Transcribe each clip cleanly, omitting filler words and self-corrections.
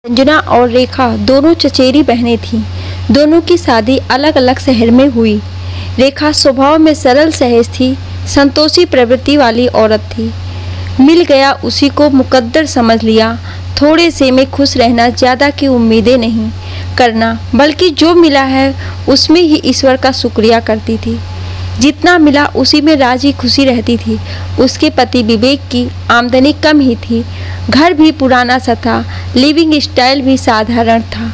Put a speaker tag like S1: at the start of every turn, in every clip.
S1: रंजना और रेखा दोनों चचेरी बहनें थीं। दोनों की शादी अलग अलग शहर में हुई। रेखा स्वभाव में सरल सहज थी, संतोषी प्रवृत्ति वाली औरत थी। मिल गया उसी को मुकद्दर समझ लिया। थोड़े से में खुश रहना, ज़्यादा की उम्मीदें नहीं करना, बल्कि जो मिला है उसमें ही ईश्वर का शुक्रिया करती थी। जितना मिला उसी में राजी खुशी रहती थी। उसके पति विवेक की आमदनी कम ही थी, घर भी पुराना सा था, लिविंग स्टाइल भी साधारण था।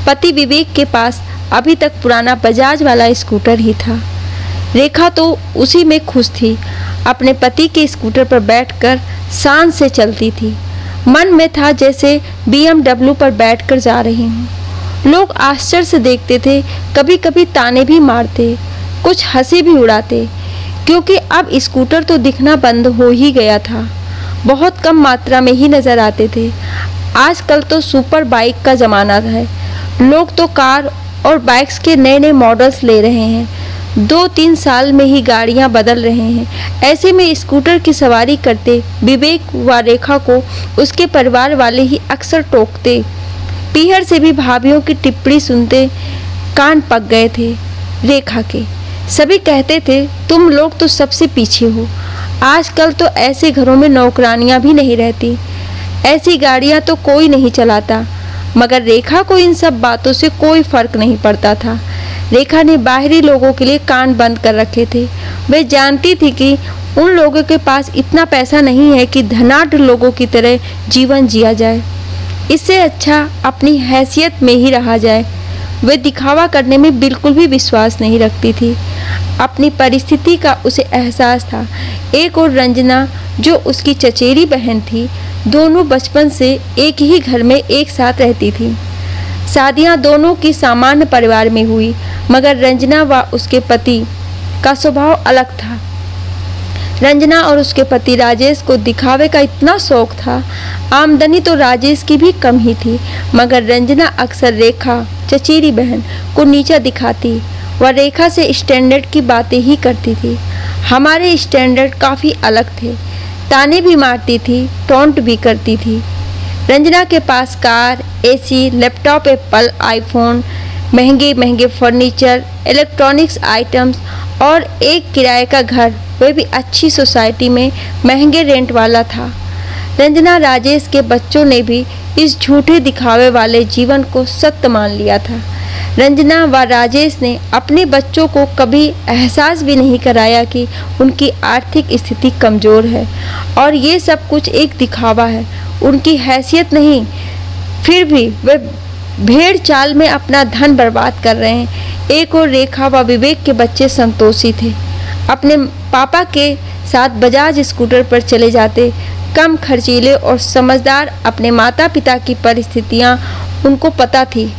S1: पति विवेक के पास अभी तक पुराना बजाज वाला स्कूटर ही था। रेखा तो उसी में खुश थी। अपने पति के स्कूटर पर बैठकर शान से चलती थी। मन में था जैसे BMW पर बैठकर जा रही हूँ। लोग आश्चर्य से देखते थे, कभी कभी ताने भी मारते, कुछ हंसी भी उड़ाते, क्योंकि अब स्कूटर तो दिखना बंद हो ही गया था। बहुत कम मात्रा में ही नज़र आते थे। आजकल तो सुपर बाइक का ज़माना है। लोग तो कार और बाइक्स के नए नए मॉडल्स ले रहे हैं। 2-3 साल में ही गाड़ियां बदल रहे हैं। ऐसे में स्कूटर की सवारी करते विवेक व रेखा को उसके परिवार वाले ही अक्सर टोकते। पीहर से भी भाभीओं की टिप्पणी सुनते कान पक गए थे रेखा के। सभी कहते थे, तुम लोग तो सबसे पीछे हो। आजकल तो ऐसे घरों में नौकरानियां भी नहीं रहती, ऐसी गाड़ियां तो कोई नहीं चलाता। मगर रेखा को इन सब बातों से कोई फर्क नहीं पड़ता था। रेखा ने बाहरी लोगों के लिए कान बंद कर रखे थे। वे जानती थी कि उन लोगों के पास इतना पैसा नहीं है कि धनाढ़ लोगों की तरह जीवन जिया जाए। इससे अच्छा अपनी हैसियत में ही रहा जाए। वे दिखावा करने में बिल्कुल भी विश्वास नहीं रखती थी। अपनी परिस्थिति का उसे एहसास था। एक और रंजना, जो उसकी चचेरी बहन थी, दोनों बचपन से एक ही घर में एक साथ रहती थी। शादियां दोनों की सामान्य परिवार में हुई, मगर रंजना व उसके पति का स्वभाव अलग था। रंजना और उसके पति राजेश को दिखावे का इतना शौक था। आमदनी तो राजेश की भी कम ही थी, मगर रंजना अक्सर रेखा, चचेरी बहन, को नीचा दिखाती व रेखा से स्टैंडर्ड की बातें ही करती थी। हमारे स्टैंडर्ड काफ़ी अलग थे। ताने भी मारती थी, टॉन्ट भी करती थी। रंजना के पास car, AC, laptop, Apple iPhone, महंगे महंगे फर्नीचर, इलेक्ट्रॉनिक्स आइटम्स और एक किराए का घर, वह भी अच्छी सोसाइटी में महंगे रेंट वाला था। रंजना राजेश के बच्चों ने भी इस झूठे दिखावे वाले जीवन को सत्य मान लिया था। रंजना व राजेश ने अपने बच्चों को कभी एहसास भी नहीं कराया कि उनकी आर्थिक स्थिति कमज़ोर है और ये सब कुछ एक दिखावा है, उनकी हैसियत नहीं। फिर भी वे भेड़ चाल में अपना धन बर्बाद कर रहे हैं। एक और रेखा व विवेक के बच्चे संतोषी थे। अपने पापा के साथ बजाज स्कूटर पर चले जाते, कम खर्चीले और समझदार। अपने माता पिता की परिस्थितियां उनको पता थी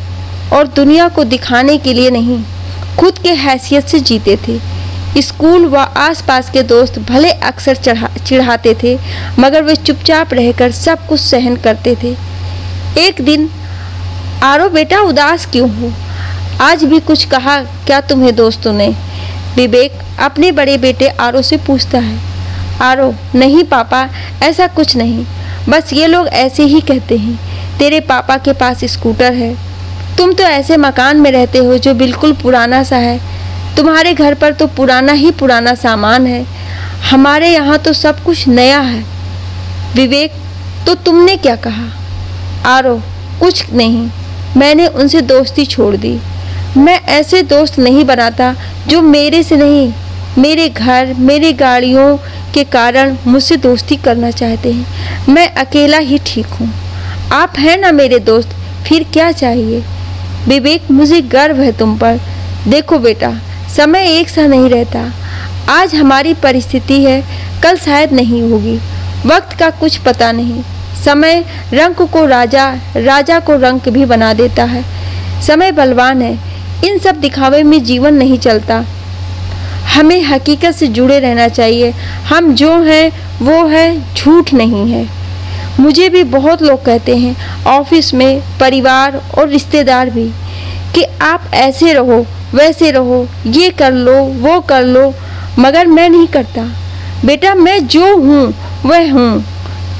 S1: और दुनिया को दिखाने के लिए नहीं, खुद के हैसियत से जीते थे। स्कूल व आसपास के दोस्त भले अक्सर चिढ़ाते थे, मगर वे चुपचाप रहकर सब कुछ सहन करते थे। एक दिन, आरो बेटा उदास क्यों हो? आज भी कुछ कहा क्या तुम्हें दोस्तों ने? विवेक अपने बड़े बेटे आरो से पूछता है। आरो, नहीं पापा, ऐसा कुछ नहीं, बस ये लोग ऐसे ही कहते हैं। तेरे पापा के पास स्कूटर है, तुम तो ऐसे मकान में रहते हो जो बिल्कुल पुराना सा है। तुम्हारे घर पर तो पुराना ही पुराना सामान है, हमारे यहाँ तो सब कुछ नया है। विवेक, तो तुमने क्या कहा? आरो, कुछ नहीं, मैंने उनसे दोस्ती छोड़ दी। मैं ऐसे दोस्त नहीं बनाता जो मेरे से नहीं, मेरे घर, मेरी गाड़ियों के कारण मुझसे दोस्ती करना चाहते हैं। मैं अकेला ही ठीक हूँ। आप हैं ना मेरे दोस्त, फिर क्या चाहिए? विवेक, मुझे गर्व है तुम पर। देखो बेटा, समय एक सा नहीं रहता। आज हमारी परिस्थिति है, कल शायद नहीं होगी। वक्त का कुछ पता नहीं। समय रंक को राजा, राजा को रंक भी बना देता है। समय बलवान है। इन सब दिखावे में जीवन नहीं चलता। हमें हकीकत से जुड़े रहना चाहिए। हम जो हैं वो है, झूठ नहीं है। मुझे भी बहुत लोग कहते हैं, ऑफिस में, परिवार और रिश्तेदार भी, कि आप ऐसे रहो, वैसे रहो, ये कर लो, वो कर लो, मगर मैं नहीं करता। बेटा, मैं जो हूँ वह हूँ।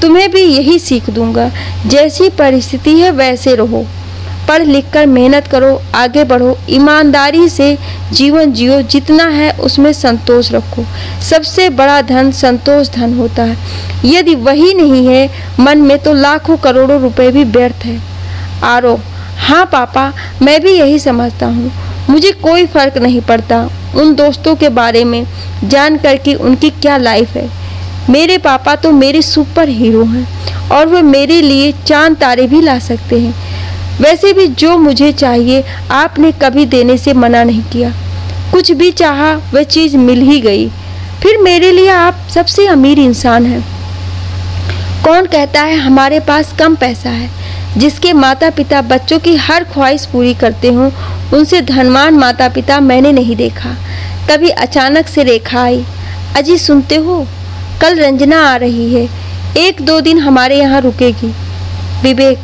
S1: तुम्हें भी यही सीख दूंगा। जैसी परिस्थिति है वैसे रहो, पढ़ लिख कर मेहनत करो, आगे बढ़ो, ईमानदारी से जीवन जियो, जितना है उसमें संतोष रखो। सबसे बड़ा धन संतोष धन होता है। यदि वही नहीं है मन में तो लाखों करोड़ों रुपए भी व्यर्थ है। आरो, हाँ पापा, मैं भी यही समझता हूँ। मुझे कोई फर्क नहीं पड़ता उन दोस्तों के बारे में जानकर कि उनकी क्या लाइफ है। मेरे पापा तो मेरे सुपर हीरो हैं और वे मेरे लिए चांद तारे भी ला सकते हैं। वैसे भी जो मुझे चाहिए आपने कभी देने से मना नहीं किया। कुछ भी चाहा वह चीज़ मिल ही गई। फिर मेरे लिए आप सबसे अमीर इंसान हैं। कौन कहता है हमारे पास कम पैसा है? जिसके माता पिता बच्चों की हर ख्वाहिश पूरी करते हों, उनसे धनवान माता पिता मैंने नहीं देखा। कभी अचानक से रेखा आई, अजी सुनते हो, कल रंजना आ रही है, 1-2 दिन हमारे यहाँ रुकेगी। विवेक,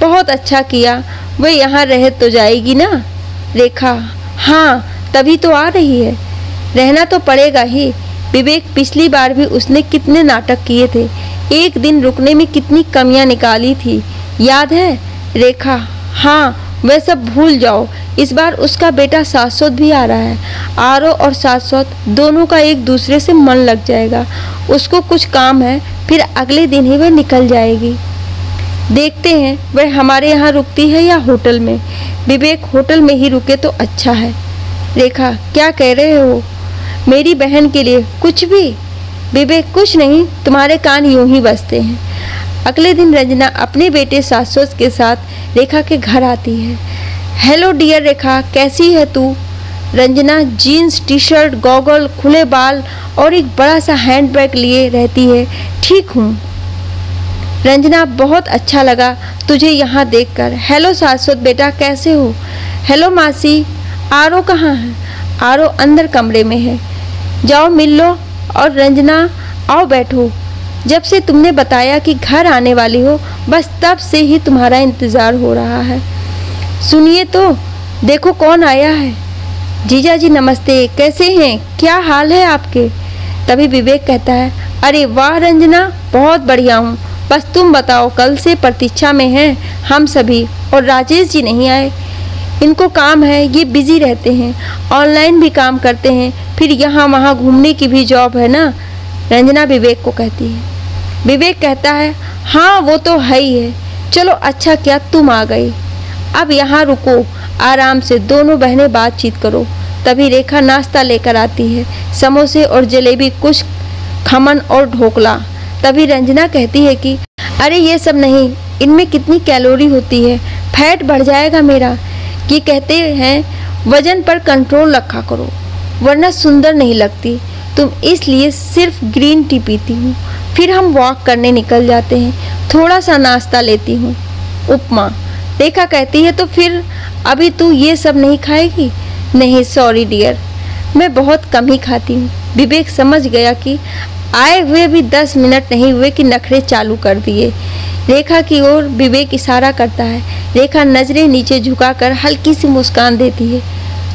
S1: बहुत अच्छा किया, वह यहाँ रह तो जाएगी ना? रेखा, हाँ तभी तो आ रही है, रहना तो पड़ेगा ही। विवेक, पिछली बार भी उसने कितने नाटक किए थे, एक दिन रुकने में कितनी कमियां निकाली थी, याद है? रेखा, हाँ वह सब भूल जाओ। इस बार उसका बेटा शाश्वत भी आ रहा है। आरो और शाश्वत दोनों का एक दूसरे से मन लग जाएगा। उसको कुछ काम है, फिर अगले दिन ही वह निकल जाएगी। देखते हैं वह हमारे यहाँ रुकती है या होटल में। विवेक, होटल में ही रुके तो अच्छा है। रेखा, क्या कह रहे हो? मेरी बहन के लिए कुछ भी? विवेक, कुछ नहीं, तुम्हारे कान यूं ही बजते हैं। अगले दिन रंजना अपने बेटे शाश्वत के साथ रेखा के घर आती है। हेलो डियर रेखा, कैसी है तू? Ranjana jeans T shirt, goggle, खुले बाल और एक बड़ा सा हैंडबैग लिए रहती है। ठीक हूँ रंजना, बहुत अच्छा लगा तुझे यहाँ देखकर। हेलो शाश्वत बेटा, कैसे हो? हेलो मासी। आरो कहाँ है? आरो अंदर कमरे में है, जाओ मिल लो। और रंजना, आओ बैठो। जब से तुमने बताया कि घर आने वाली हो, बस तब से ही तुम्हारा इंतज़ार हो रहा है। सुनिए तो, देखो कौन आया है। जीजा जी नमस्ते, कैसे हैं? क्या हाल है आपके? तभी विवेक कहता है, अरे वाह रंजना, बहुत बढ़िया हूँ। बस तुम बताओ, कल से प्रतीक्षा में हैं हम सभी, और राजेश जी नहीं आए। इनको काम है, ये बिजी रहते हैं, ऑनलाइन भी काम करते हैं, फिर यहाँ वहाँ घूमने की भी जॉब है ना। रंजना विवेक को कहती है। विवेक कहता है, हाँ वो तो है ही है। चलो अच्छा किया तुम आ गई, अब यहाँ रुको, आराम से दोनों बहनें बातचीत करो। तभी रेखा नाश्ता लेकर आती है, समोसे और जलेबी, कुछ खमन और ढोकला। तभी रंजना कहती है कि अरे ये सब नहीं, इनमें कितनी कैलोरी होती है, फैट बढ़ जाएगा मेरा। ये कहते हैं वजन पर कंट्रोल रखा करो वरना सुंदर नहीं लगती तुम, इसलिए सिर्फ ग्रीन टी पीती हूँ। फिर हम वॉक करने निकल जाते हैं, थोड़ा सा नाश्ता लेती हूँ, उपमा। रेखा कहती है, तो फिर अभी तू ये सब नहीं खाएगी? नहीं सॉरी डियर, मैं बहुत कम ही खाती हूँ। विवेक समझ गया कि आए हुए भी 10 मिनट नहीं हुए कि नखरे चालू कर दिए। रेखा की ओर विवेक इशारा करता है। रेखा नजरें नीचे झुकाकर हल्की सी मुस्कान देती है।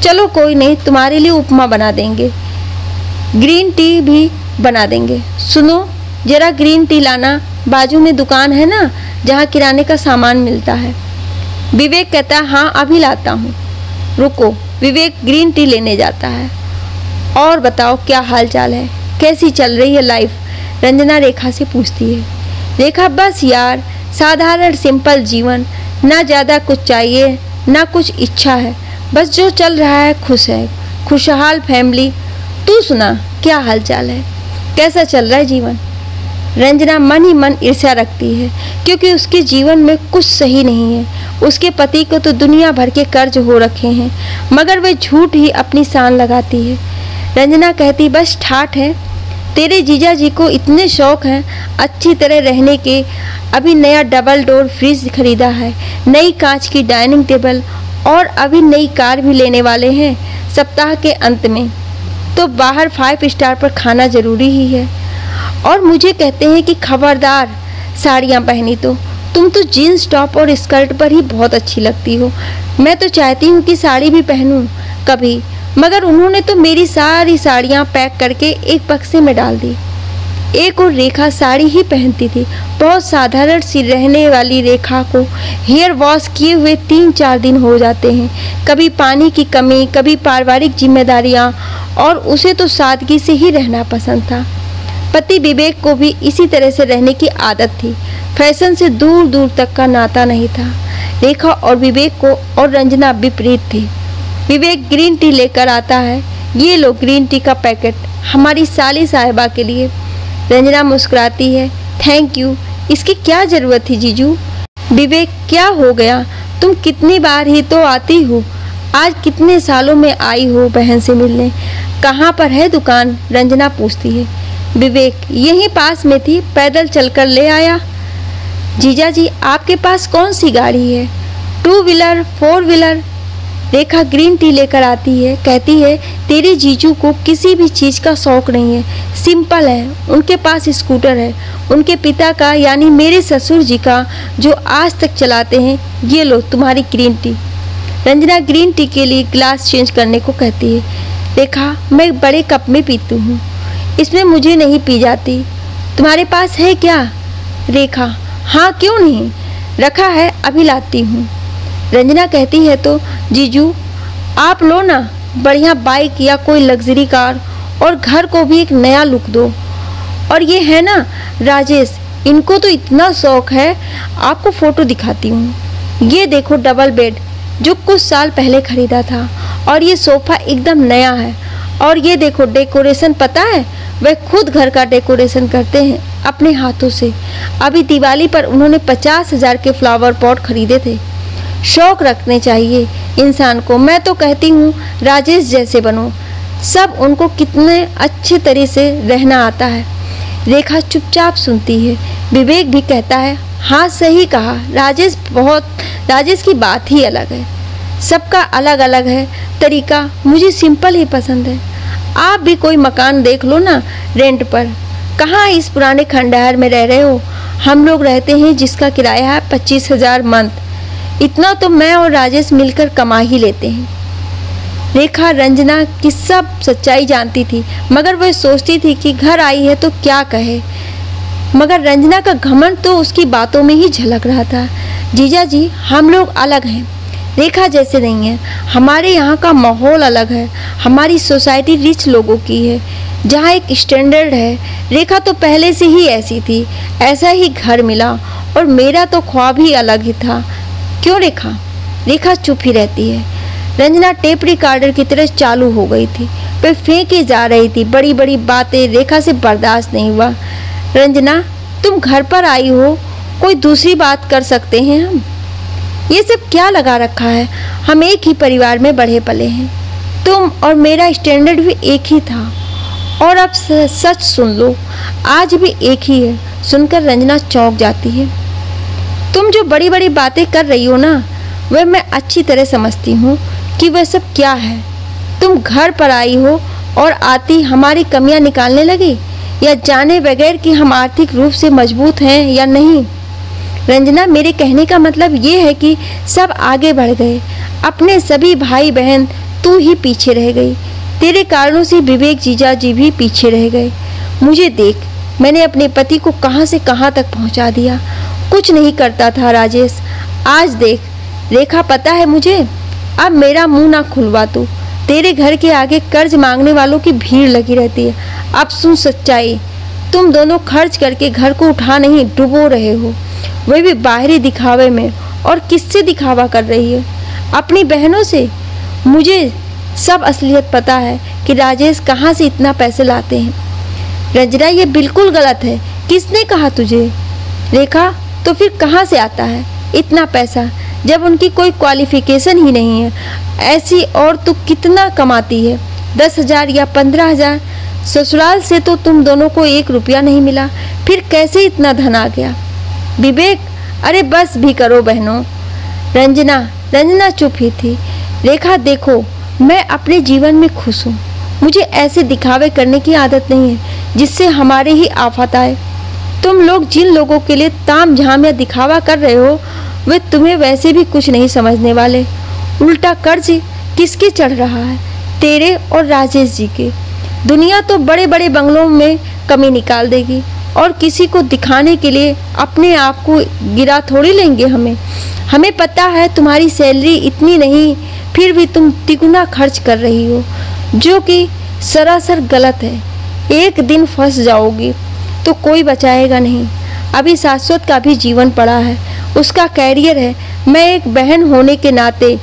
S1: चलो कोई नहीं, तुम्हारे लिए उपमा बना देंगे, ग्रीन टी भी बना देंगे। सुनो जरा ग्रीन टी लाना, बाजू में दुकान है ना जहाँ किराने का सामान मिलता है। विवेक कहता है, हाँ अभी लाता हूँ, रुको। विवेक ग्रीन टी लेने जाता है। और बताओ क्या हाल चाल है, कैसी चल रही है लाइफ? रंजना रेखा से पूछती है। रेखा, बस यार साधारण सिंपल जीवन, ना ज़्यादा कुछ चाहिए ना कुछ इच्छा है, बस जो चल रहा है खुश है, खुशहाल फैमिली। तू सुना क्या हाल चाल है, कैसा चल रहा है जीवन? रंजना मन ही मन ईर्ष्या रखती है क्योंकि उसके जीवन में कुछ सही नहीं है। उसके पति को तो दुनिया भर के कर्ज हो रखे हैं, मगर वह झूठ ही अपनी शान लगाती है। रंजना कहती, बस ठाठ है, तेरे जीजा जी को इतने शौक हैं अच्छी तरह रहने के। अभी नया डबल डोर फ्रिज खरीदा है, नई कांच की डाइनिंग टेबल, और अभी नई कार भी लेने वाले हैं सप्ताह के अंत में। तो बाहर 5 स्टार पर खाना जरूरी ही है। और मुझे कहते हैं कि खबरदार साड़ियाँ पहनी तो तुम तो जीन्स टॉप और स्कर्ट पर ही बहुत अच्छी लगती हो। मैं तो चाहती हूँ कि साड़ी भी पहनूं कभी, मगर उन्होंने तो मेरी सारी साड़ियाँ पैक करके एक बक्से में डाल दी। एक और रेखा साड़ी ही पहनती थी। बहुत साधारण सी रहने वाली रेखा को हेयर वॉश किए हुए 3-4 दिन हो जाते हैं। कभी पानी की कमी, कभी पारिवारिक जिम्मेदारियां, और उसे तो सादगी से ही रहना पसंद था। पति विवेक को भी इसी तरह से रहने की आदत थी। फैशन से दूर दूर तक का नाता नहीं था। रेखा और विवेक को और रंजना विपरीत थी। विवेक ग्रीन टी लेकर आता है, ये लो ग्रीन टी का पैकेट हमारी साली साहिबा के लिए। रंजना मुस्कुराती है, थैंक यू, इसकी क्या ज़रूरत थी जीजू। विवेक, क्या हो गया, तुम कितनी बार ही तो आती हो, आज कितने सालों में आई हो बहन से मिलने। कहाँ पर है दुकान, रंजना पूछती है। विवेक, यहीं पास में थी, पैदल चलकर ले आया। जीजा जी, आपके पास कौन सी गाड़ी है, 2 व्हीलर 4 व्हीलर। रेखा ग्रीन टी लेकर आती है, कहती है तेरे जीजू को किसी भी चीज़ का शौक नहीं है, सिंपल है, उनके पास स्कूटर है, उनके पिता का यानी मेरे ससुर जी का, जो आज तक चलाते हैं। ये लो तुम्हारी green tea. Ranjana green tea के लिए ग्लास चेंज करने को कहती है। रेखा, मैं बड़े कप में पीती हूँ, इसमें मुझे नहीं पी जाती, तुम्हारे पास है क्या। रेखा, हाँ क्यों नहीं, रखा है, अभी लाती हूँ। रंजना कहती है तो जीजू आप लो ना, बढ़िया बाइक या कोई लग्जरी कार, और घर को भी एक नया लुक दो। और ये है ना राजेश, इनको तो इतना शौक है, आपको फ़ोटो दिखाती हूँ। ये देखो डबल बेड जो कुछ साल पहले ख़रीदा था, और ये सोफ़ा एकदम नया है। और ये देखो डेकोरेशन, पता है वह खुद घर का डेकोरेशन करते हैं अपने हाथों से। अभी दिवाली पर उन्होंने 50,000 के फ्लावर पॉट खरीदे थे। शौक रखने चाहिए इंसान को, मैं तो कहती हूँ राजेश जैसे बनो। सब उनको कितने अच्छे तरह से रहना आता है। रेखा चुपचाप सुनती है। विवेक भी कहता है, हाँ सही कहा, राजेश की बात ही अलग है, सबका अलग अलग है तरीका, मुझे सिंपल ही पसंद है। आप भी कोई मकान देख लो ना रेंट पर, कहाँ इस पुराने खंडहर में रह रहे हो। हम लोग रहते हैं जिसका किराया है 25,000 मंथ, इतना तो मैं और राजेश मिलकर कमा ही लेते हैं। रेखा रंजना की सब सच्चाई जानती थी, मगर वह सोचती थी कि घर आई है तो क्या कहे। मगर रंजना का घमंड तो उसकी बातों में ही झलक रहा था। जीजा जी, हम लोग अलग हैं, रेखा जैसे नहीं है, हमारे यहाँ का माहौल अलग है। हमारी सोसाइटी रिच लोगों की है, जहाँ एक स्टैंडर्ड है। रेखा तो पहले से ही ऐसी थी, ऐसा ही घर मिला, और मेरा तो ख्वाब ही अलग ही था। क्यों रेखा? रेखा चुप ही रहती है। रंजना टेप रिकॉर्डर की तरह चालू हो गई थी, वह फेंके जा रही थी। बड़ी बड़ी बातें रेखा से बर्दाश्त नहीं हुआ। रंजना, तुम घर पर आई हो, कोई दूसरी बात कर सकते हैं हम। ये सब क्या लगा रखा है, हम एक ही परिवार में बढ़े पले हैं, तुम और मेरा स्टैंडर्ड भी एक ही था। और अब सच सुन लो, आज भी एक ही है। सुनकर रंजना चौंक जाती है। तुम जो बड़ी बड़ी बातें कर रही हो ना, वह मैं अच्छी तरह समझती हूँ कि वह सब क्या है। तुम घर पर आई हो और आती हमारी कमियां निकालने लगी, या जाने बगैर कि हम आर्थिक रूप से मजबूत हैं या नहीं। रंजना, मेरे कहने का मतलब ये है कि सब आगे बढ़ गए, अपने सभी भाई बहन, तू ही पीछे रह गई। तेरे कारणों से विवेक जीजा जी भी पीछे रह गए। मुझे देख, मैंने अपने पति को कहाँ से कहाँ तक पहुँचा दिया। कुछ नहीं करता था राजेश, आज देख। रेखा, पता है मुझे, अब मेरा मुंह ना खुलवा तू। तेरे घर के आगे कर्ज मांगने वालों की भीड़ लगी रहती है। अब सुन सच्चाई, तुम दोनों खर्च करके घर को उठा नहीं, डुबो रहे हो, वह भी बाहरी दिखावे में। और किससे दिखावा कर रही है? अपनी बहनों से। मुझे सब असलियत पता है कि राजेश कहाँ से इतना पैसे लाते हैं। रंजना, ये बिल्कुल गलत है। किसने कहा तुझे? रेखा, तो फिर कहाँ से आता है इतना पैसा, जब उनकी कोई क्वालिफिकेशन ही नहीं है ऐसी। और तू कितना कमाती है? 10,000 या 15,000? ससुराल से तो तुम दोनों को 1 रुपया नहीं मिला, फिर कैसे इतना धन आ गया? विवेक, अरे बस भी करो बहनों। रंजना चुप ही थी। रेखा, देखो, मैं अपने जीवन में खुश हूँ, मुझे ऐसे दिखावे करने की आदत नहीं है जिससे हमारे ही आफत आए। तुम लोग जिन लोगों के लिए ताम झाम या दिखावा कर रहे हो, वे तुम्हें वैसे भी कुछ नहीं समझने वाले। उल्टा कर्ज किसके चढ़ रहा है? तेरे और राजेश जी के। दुनिया तो बड़े बड़े बंगलों में कमी निकाल देगी और किसी को दिखाने के लिए अपने आप को गिरा थोड़ी लेंगे। हमें पता है तुम्हारी सैलरी इतनी नहीं, फिर भी तुम तिगुना खर्च कर रही हो, जो कि सरासर गलत है। एक दिन फंस जाओगी तो कोई बचाएगा नहीं। अभी शाश्वत का भी जीवन पड़ा है, उसका कैरियर है। मैं एक बहन होने के नाते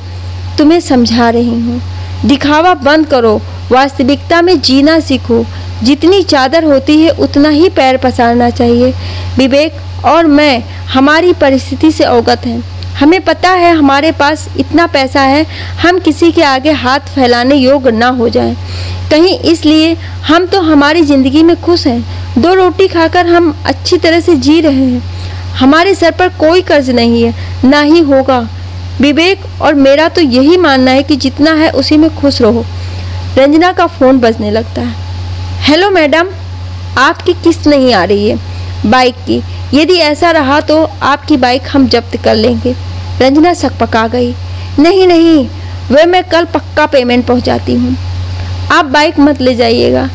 S1: तुम्हें समझा रही हूँ। दिखावा बंद करो, वास्तविकता में जीना सीखो। जितनी चादर होती है उतना ही पैर पसारना चाहिए। विवेक और मैं हमारी परिस्थिति से अवगत हैं। हमें पता है हमारे पास इतना पैसा है हम किसी के आगे हाथ फैलाने योग्य ना हो जाएं। कहीं इसलिए हम तो हमारी ज़िंदगी में खुश हैं। 2 रोटी खाकर हम अच्छी तरह से जी रहे हैं। हमारे सर पर कोई कर्ज नहीं है, ना ही होगा। विवेक और मेरा तो यही मानना है कि जितना है उसी में खुश रहो। रंजना का फ़ोन बजने लगता है। हेलो मैडम, आपकी किस्त नहीं आ रही है बाइक की। यदि ऐसा रहा तो आपकी बाइक हम जब्त कर लेंगे। रंजना सकपका गई। नहीं, वह मैं कल पक्का पेमेंट पहुंचाती हूँ, आप बाइक मत ले जाइएगा।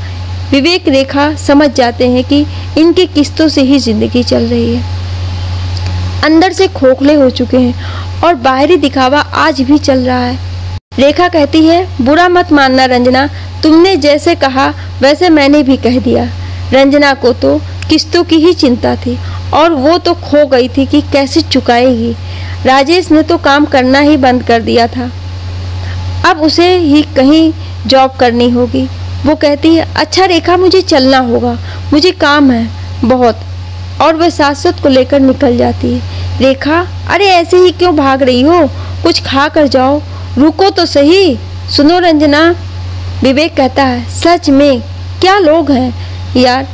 S1: विवेक रेखा समझ जाते हैं कि इनकी किस्तों से ही जिंदगी चल रही है। अंदर से खोखले हो चुके हैं और बाहरी दिखावा आज भी चल रहा है। रेखा कहती है, बुरा मत मानना रंजना, तुमने जैसे कहा वैसे मैंने भी कह दिया। रंजना को तो किस्तों की ही चिंता थी और वो तो खो गई थी कि कैसे चुकाएगी। राजेश ने तो काम करना ही बंद कर दिया था, अब उसे ही कहीं जॉब करनी होगी। वो कहती है, अच्छा रेखा मुझे चलना होगा, मुझे काम है बहुत। और वह शाश्वत को लेकर निकल जाती है। रेखा, अरे ऐसे ही क्यों भाग रही हो, कुछ खा कर जाओ, रुको तो सही। सुनो रंजना, विवेक कहता है, सच में क्या लोग हैं यार,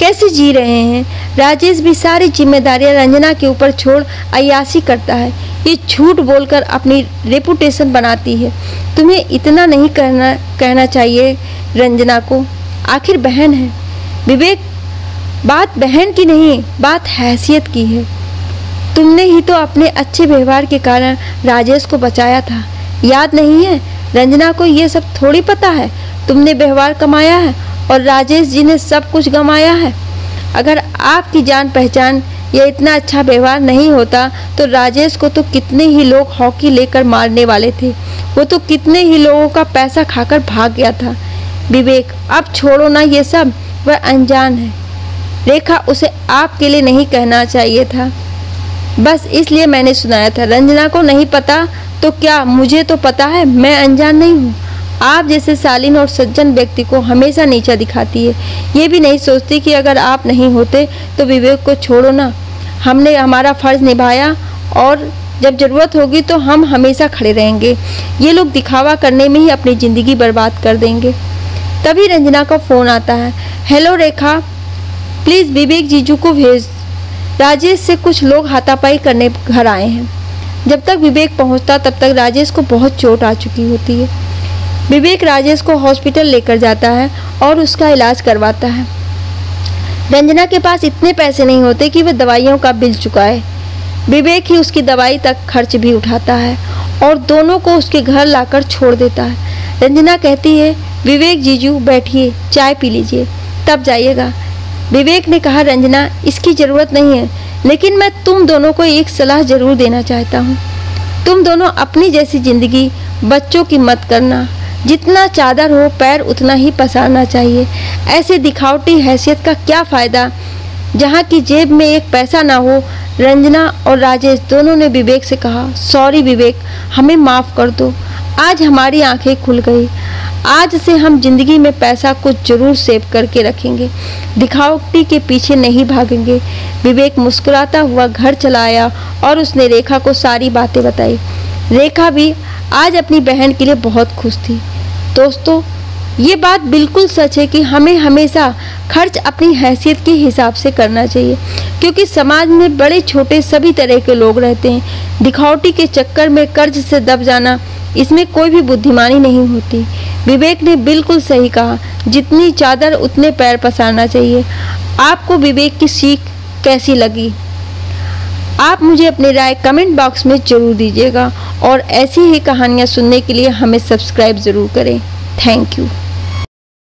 S1: कैसे जी रहे हैं। राजेश भी सारी जिम्मेदारियां रंजना के ऊपर छोड़ अय्याशी करता है। ये झूठ बोलकर अपनी रेपुटेशन बनाती है। तुम्हें इतना नहीं कहना चाहिए रंजना को, आखिर बहन है। विवेक, बात बहन की नहीं, बात हैसियत की है। तुमने ही तो अपने अच्छे व्यवहार के कारण राजेश को बचाया था, याद नहीं है? रंजना को ये सब थोड़ी पता है। तुमने व्यवहार कमाया है और राजेश जी ने सब कुछ गंवाया है। अगर आपकी जान पहचान या इतना अच्छा व्यवहार नहीं होता तो राजेश को तो कितने ही लोग हॉकी लेकर मारने वाले थे। वो तो कितने ही लोगों का पैसा खाकर भाग गया था। विवेक, अब छोड़ो ना ये सब, वह अनजान है। रेखा, उसे आपके लिए नहीं कहना चाहिए था, बस इसलिए मैंने सुनाया था। रंजना को नहीं पता तो क्या, मुझे तो पता है, मैं अनजान नहीं हूँ। आप जैसे शालीन और सज्जन व्यक्ति को हमेशा नीचा दिखाती है। ये भी नहीं सोचती कि अगर आप नहीं होते तो विवेक को छोड़ो ना, हमने हमारा फर्ज निभाया और जब ज़रूरत होगी तो हम हमेशा खड़े रहेंगे। ये लोग दिखावा करने में ही अपनी ज़िंदगी बर्बाद कर देंगे। तभी रंजना का फ़ोन आता है। हेलो रेखा, प्लीज़ विवेक जीजू को भेज, राजेश से कुछ लोग हाथापाई करने घर आए हैं। जब तक विवेक पहुंचता तब तक राजेश को बहुत चोट आ चुकी होती है। विवेक राजेश को हॉस्पिटल लेकर जाता है और उसका इलाज करवाता है। रंजना के पास इतने पैसे नहीं होते कि वह दवाइयों का बिल चुकाए। विवेक ही उसकी दवाई तक खर्च भी उठाता है और दोनों को उसके घर लाकर छोड़ देता है। रंजना कहती है, विवेक जीजू बैठिए, चाय पी लीजिए, तब जाइएगा। विवेक ने कहा, रंजना इसकी ज़रूरत नहीं है, लेकिन मैं तुम दोनों को एक सलाह ज़रूर देना चाहता हूँ। तुम दोनों अपनी जैसी ज़िंदगी बच्चों की मत करना। जितना चादर हो पैर उतना ही पसारना चाहिए। ऐसे दिखावटी हैसियत का क्या फ़ायदा जहाँ की जेब में एक पैसा ना हो। रंजना और राजेश दोनों ने विवेक से कहा, सॉरी विवेक, हमें माफ़ कर दो, आज हमारी आंखें खुल गई। आज से हम जिंदगी में पैसा कुछ जरूर सेव करके रखेंगे, दिखावटी के पीछे नहीं भागेंगे। विवेक मुस्कुराता हुआ घर चला आया और उसने रेखा को सारी बातें बताई। रेखा भी आज अपनी बहन के लिए बहुत खुश थी। दोस्तों, ये बात बिल्कुल सच है कि हमें हमेशा खर्च अपनी हैसियत के हिसाब से करना चाहिए, क्योंकि समाज में बड़े छोटे सभी तरह के लोग रहते हैं। दिखावटी के चक्कर में कर्ज से दब जाना, इसमें कोई भी बुद्धिमानी नहीं होती। विवेक ने बिल्कुल सही कहा, जितनी चादर उतने पैर पसारना चाहिए। आपको विवेक की सीख कैसी लगी? आप मुझे अपनी राय कमेंट बॉक्स में ज़रूर दीजिएगा और ऐसी ही कहानियाँ सुनने के लिए हमें सब्सक्राइब ज़रूर करें। Thank you.